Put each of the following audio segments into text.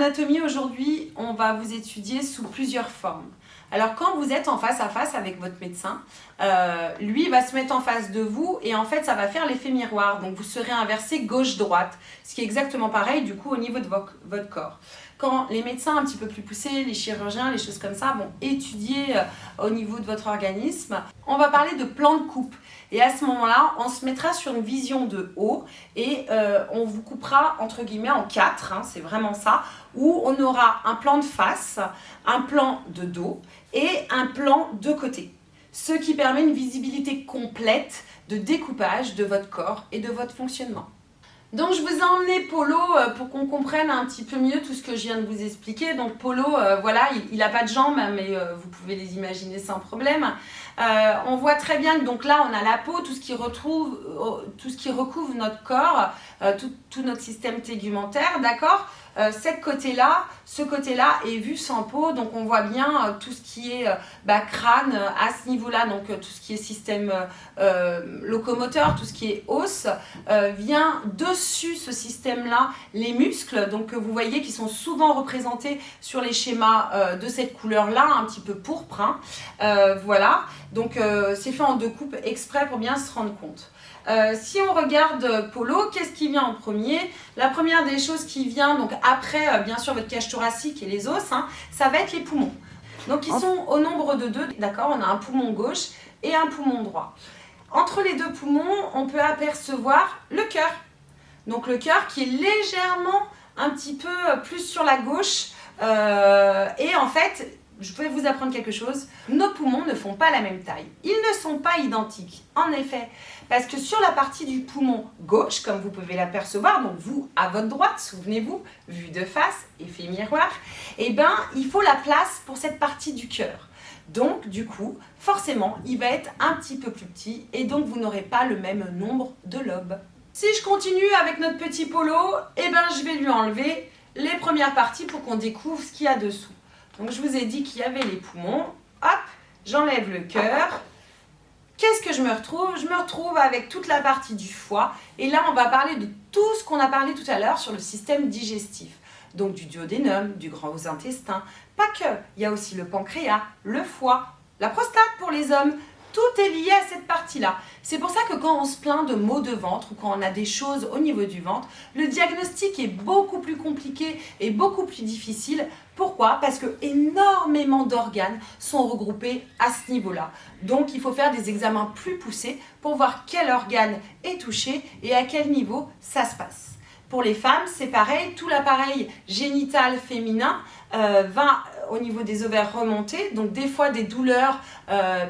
anatomie, aujourd'hui, on va vous étudier sous plusieurs formes. Alors, quand vous êtes en face à face avec votre médecin, lui va se mettre en face de vous et en fait, ça va faire l'effet miroir. Donc, vous serez inversé gauche-droite, ce qui est exactement pareil du coup au niveau de votre corps. Quand les médecins un petit peu plus poussés, les chirurgiens, les choses comme ça, vont étudier au niveau de votre organisme, on va parler de plan de coupe. Et à ce moment-là, on se mettra sur une vision de haut et on vous coupera entre guillemets en 4, hein, c'est vraiment ça, où on aura un plan de face, un plan de dos et un plan de côté. Ce qui permet une visibilité complète de découpage de votre corps et de votre fonctionnement. Donc je vous ai emmené Polo pour qu'on comprenne un petit peu mieux tout ce que je viens de vous expliquer. Donc Polo, voilà, il n'a pas de jambes, mais vous pouvez les imaginer sans problème. On voit très bien que donc là on a la peau, tout ce qui recouvre notre corps, tout notre système tégumentaire, d'accord. Ce côté-là est vu sans peau, donc on voit bien tout ce qui est crâne à ce niveau-là, donc tout ce qui est système locomoteur, tout ce qui est os, vient dessus ce système-là, les muscles, donc que vous voyez qui sont souvent représentés sur les schémas de cette couleur-là, un petit peu pourpre, hein. Voilà, donc c'est fait en deux coupes exprès pour bien se rendre compte. Si on regarde Polo, qu'est-ce qui vient en premier? La première des choses qui vient, donc après bien sûr votre cage thoracique et les os, hein, ça va être les poumons. Donc ils sont au nombre de 2, d'accord? On a un poumon gauche et un poumon droit. Entre les deux poumons, on peut apercevoir le cœur. Donc le cœur qui est légèrement un petit peu plus sur la gauche et en fait, je vais vous apprendre quelque chose, nos poumons ne font pas la même taille. Ils ne sont pas identiques, en effet, parce que sur la partie du poumon gauche, comme vous pouvez l'apercevoir, donc vous à votre droite, souvenez-vous, vue de face, effet miroir, eh bien, il faut la place pour cette partie du cœur. Donc, du coup, forcément, il va être un petit peu plus petit et donc vous n'aurez pas le même nombre de lobes. Si je continue avec notre petit Polo, eh bien, je vais lui enlever les premières parties pour qu'on découvre ce qu'il y a dessous. Donc, je vous ai dit qu'il y avait les poumons. Hop, j'enlève le cœur. Qu'est-ce que je me retrouve? Je me retrouve avec toute la partie du foie. Et là, on va parler de tout ce qu'on a parlé tout à l'heure sur le système digestif. Donc, du duodénum, du gros intestin. Pas que. Il y a aussi le pancréas, le foie, la prostate pour les hommes. Tout est lié à cette partie-là. C'est pour ça que quand on se plaint de maux de ventre ou quand on a des choses au niveau du ventre, le diagnostic est beaucoup plus compliqué et beaucoup plus difficile. Pourquoi? Parce que énormément d'organes sont regroupés à ce niveau-là. Donc, il faut faire des examens plus poussés pour voir quel organe est touché et à quel niveau ça se passe. Pour les femmes, c'est pareil, tout l'appareil génital féminin va au niveau des ovaires remonter, donc des fois des douleurs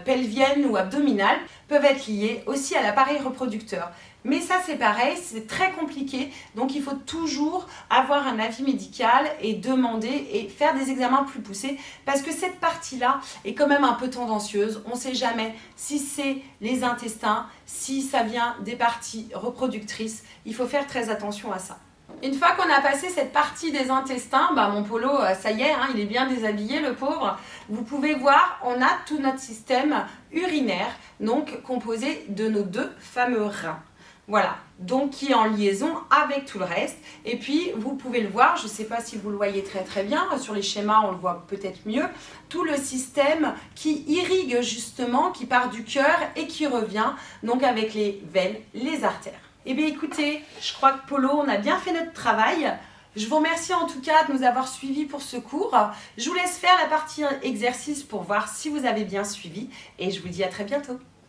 pelviennes ou abdominales peuvent être liées aussi à l'appareil reproducteur. Mais ça c'est pareil, c'est très compliqué, donc il faut toujours avoir un avis médical et demander et faire des examens plus poussés parce que cette partie-là est quand même un peu tendancieuse. On ne sait jamais si c'est les intestins, si ça vient des parties reproductrices. Il faut faire très attention à ça. Une fois qu'on a passé cette partie des intestins, mon Polo, ça y est, hein, il est bien déshabillé, le pauvre. Vous pouvez voir, on a tout notre système urinaire, donc composé de nos deux fameux reins. Voilà, donc qui est en liaison avec tout le reste. Et puis, vous pouvez le voir, je ne sais pas si vous le voyez très très bien, sur les schémas on le voit peut-être mieux, tout le système qui irrigue justement, qui part du cœur et qui revient, donc avec les veines, les artères. Eh bien écoutez, je crois que Polo, on a bien fait notre travail. Je vous remercie en tout cas de nous avoir suivis pour ce cours. Je vous laisse faire la partie exercice pour voir si vous avez bien suivi et je vous dis à très bientôt.